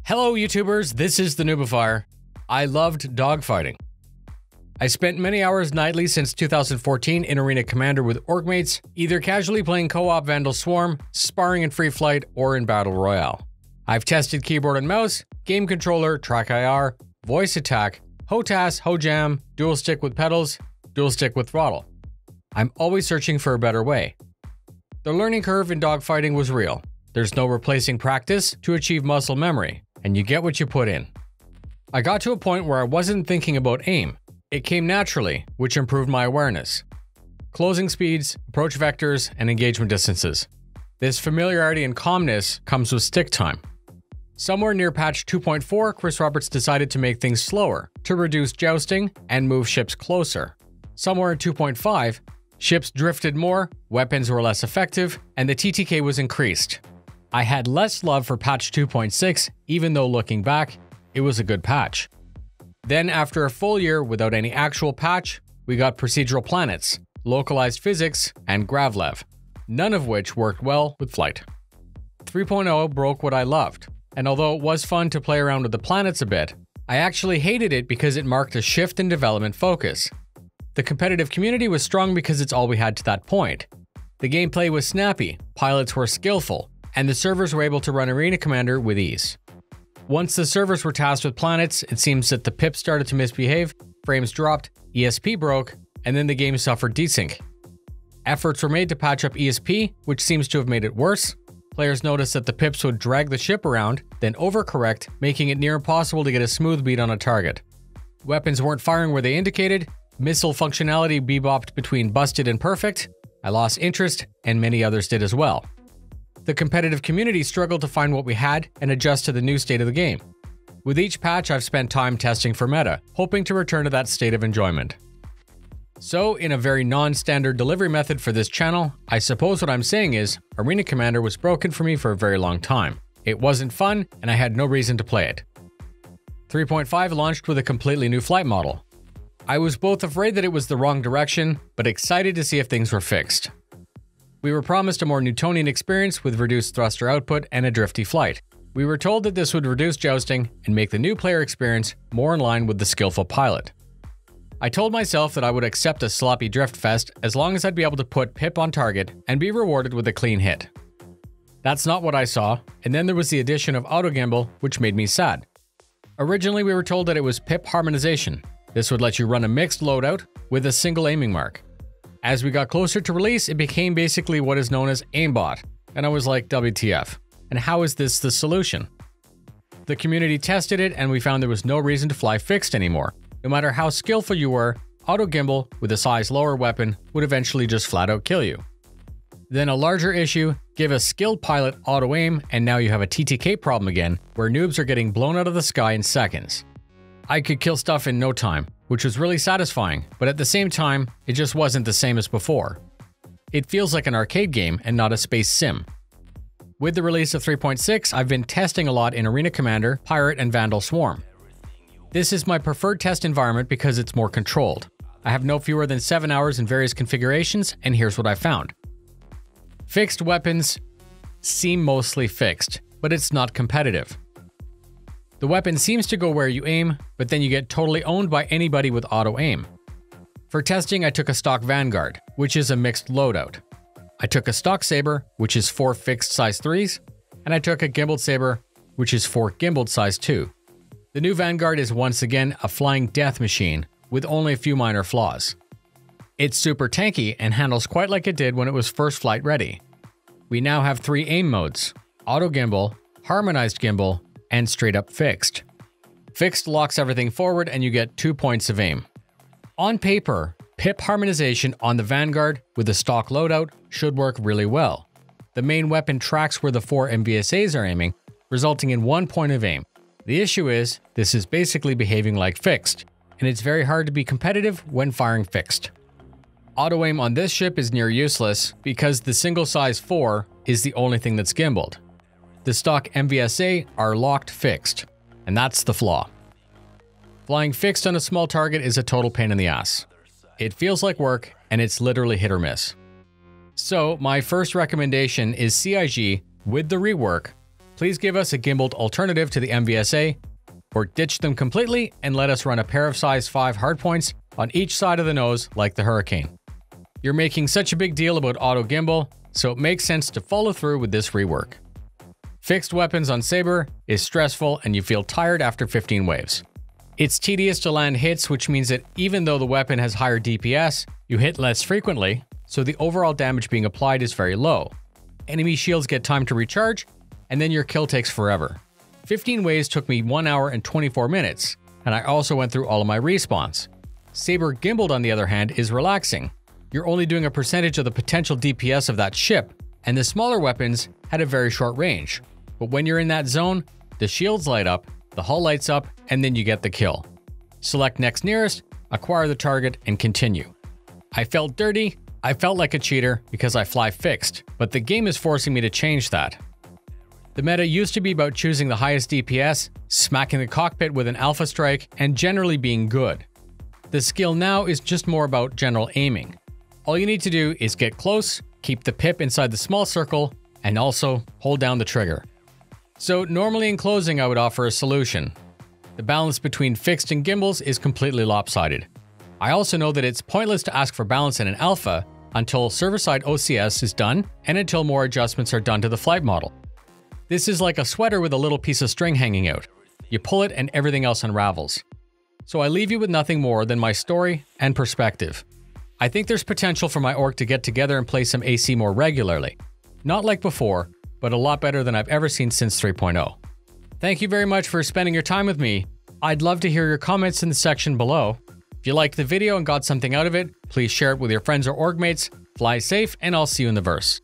Hello YouTubers, this is the noobifier. I loved dogfighting. I spent many hours nightly since 2014 in Arena Commander with orgmates, either casually playing co-op Vandal Swarm, sparring in free flight, or in Battle Royale. I've tested keyboard and mouse, game controller, track IR, voice attack, HOTAS, HOJAM, dual stick with pedals, dual stick with throttle. I'm always searching for a better way. The learning curve in dogfighting was real. There's no replacing practice to achieve muscle memory, and you get what you put in. I got to a point where I wasn't thinking about aim. It came naturally, which improved my awareness. Closing speeds, approach vectors, and engagement distances. This familiarity and calmness comes with stick time. Somewhere near patch 2.4, Chris Roberts decided to make things slower, to reduce jousting and move ships closer. Somewhere in 2.5, ships drifted more, weapons were less effective, and the TTK was increased. I had less love for patch 2.6, even though looking back, it was a good patch. Then after a full year without any actual patch, we got procedural planets, localized physics, and Gravlev, none of which worked well with flight. 3.0 broke what I loved, and although it was fun to play around with the planets a bit, I actually hated it because it marked a shift in development focus. The competitive community was strong because it's all we had to that point. The gameplay was snappy, pilots were skillful, and the servers were able to run Arena Commander with ease. Once the servers were tasked with planets, it seems that the pip started to misbehave, frames dropped, ESP broke, and then the game suffered desync. Efforts were made to patch up ESP, which seems to have made it worse. Players noticed that the pips would drag the ship around, then overcorrect, making it near impossible to get a smooth beat on a target. Weapons weren't firing where they indicated, missile functionality bebopped between busted and perfect, I lost interest, and many others did as well. The competitive community struggled to find what we had and adjust to the new state of the game. With each patch, I've spent time testing for meta, hoping to return to that state of enjoyment. So, in a very non-standard delivery method for this channel, I suppose what I'm saying is, Arena Commander was broken for me for a very long time. It wasn't fun, and I had no reason to play it. 3.5 launched with a completely new flight model. I was both afraid that it was the wrong direction, but excited to see if things were fixed. We were promised a more Newtonian experience with reduced thruster output and a drifty flight. We were told that this would reduce jousting and make the new player experience more in line with the skillful pilot. I told myself that I would accept a sloppy drift fest as long as I'd be able to put pip on target and be rewarded with a clean hit. That's not what I saw, and then there was the addition of auto gimbal, which made me sad. Originally we were told that it was pip harmonization. This would let you run a mixed loadout with a single aiming mark. As we got closer to release, it became basically what is known as aimbot, and I was like, WTF, and how is this the solution? The community tested it and we found there was no reason to fly fixed anymore. No matter how skillful you were, auto gimbal with a size lower weapon would eventually just flat out kill you. Then a larger issue, give a skilled pilot auto aim and now you have a TTK problem again, where noobs are getting blown out of the sky in seconds. I could kill stuff in no time, which was really satisfying, but at the same time, it just wasn't the same as before. It feels like an arcade game and not a space sim. With the release of 3.6, I've been testing a lot in Arena Commander, Pirate, and Vandal Swarm. This is my preferred test environment because it's more controlled. I have no fewer than 7 hours in various configurations, and here's what I found. Fixed weapons seem mostly fixed, but it's not competitive. The weapon seems to go where you aim, but then you get totally owned by anybody with auto-aim. For testing, I took a stock Vanguard, which is a mixed loadout. I took a stock Saber, which is 4 fixed size 3s, and I took a gimbaled Saber, which is 4 gimbaled size 2. The new Vanguard is once again a flying death machine, with only a few minor flaws. It's super tanky and handles quite like it did when it was first flight ready. We now have 3 aim modes: auto gimbal, harmonized gimbal, and straight up fixed. Fixed locks everything forward and you get 2 points of aim. On paper, pip harmonization on the Vanguard with a stock loadout should work really well. The main weapon tracks where the 4 MVSAs are aiming, resulting in 1 point of aim. The issue is, this is basically behaving like fixed, and it's very hard to be competitive when firing fixed. Auto aim on this ship is near useless because the single size 4 is the only thing that's gimbaled. The stock MVSA are locked fixed, and that's the flaw. Flying fixed on a small target is a total pain in the ass. It feels like work, and it's literally hit or miss. So my first recommendation is CIG with the rework please give us a gimbaled alternative to the MVSA, or ditch them completely and let us run a pair of size 5 hardpoints on each side of the nose like the Hurricane. You're making such a big deal about auto gimbal, so it makes sense to follow through with this rework. Fixed weapons on Saber is stressful and you feel tired after 15 waves. It's tedious to land hits, which means that even though the weapon has higher DPS, you hit less frequently, so the overall damage being applied is very low. Enemy shields get time to recharge, and then your kill takes forever. 15 waves took me 1 hour and 24 minutes, and I also went through all of my respawns. Saber gimbaled, on the other hand, is relaxing. You're only doing a percentage of the potential DPS of that ship, and the smaller weapons had a very short range. But when you're in that zone, the shields light up, the hull lights up, and then you get the kill. Select next nearest, acquire the target, and continue. I felt dirty, I felt like a cheater because I fly fixed, but the game is forcing me to change that. The meta used to be about choosing the highest DPS, smacking the cockpit with an alpha strike, and generally being good. The skill now is just more about general aiming. All you need to do is get close, keep the pip inside the small circle, and also hold down the trigger. So normally in closing I would offer a solution. The balance between fixed and gimbals is completely lopsided. I also know that it's pointless to ask for balance in an alpha until server-side OCS is done and until more adjustments are done to the flight model. This is like a sweater with a little piece of string hanging out. You pull it and everything else unravels. So I leave you with nothing more than my story and perspective. I think there's potential for my org to get together and play some AC more regularly. Not like before, but a lot better than I've ever seen since 3.0. Thank you very much for spending your time with me. I'd love to hear your comments in the section below. If you liked the video and got something out of it, please share it with your friends or org mates. Fly safe, and I'll see you in the verse.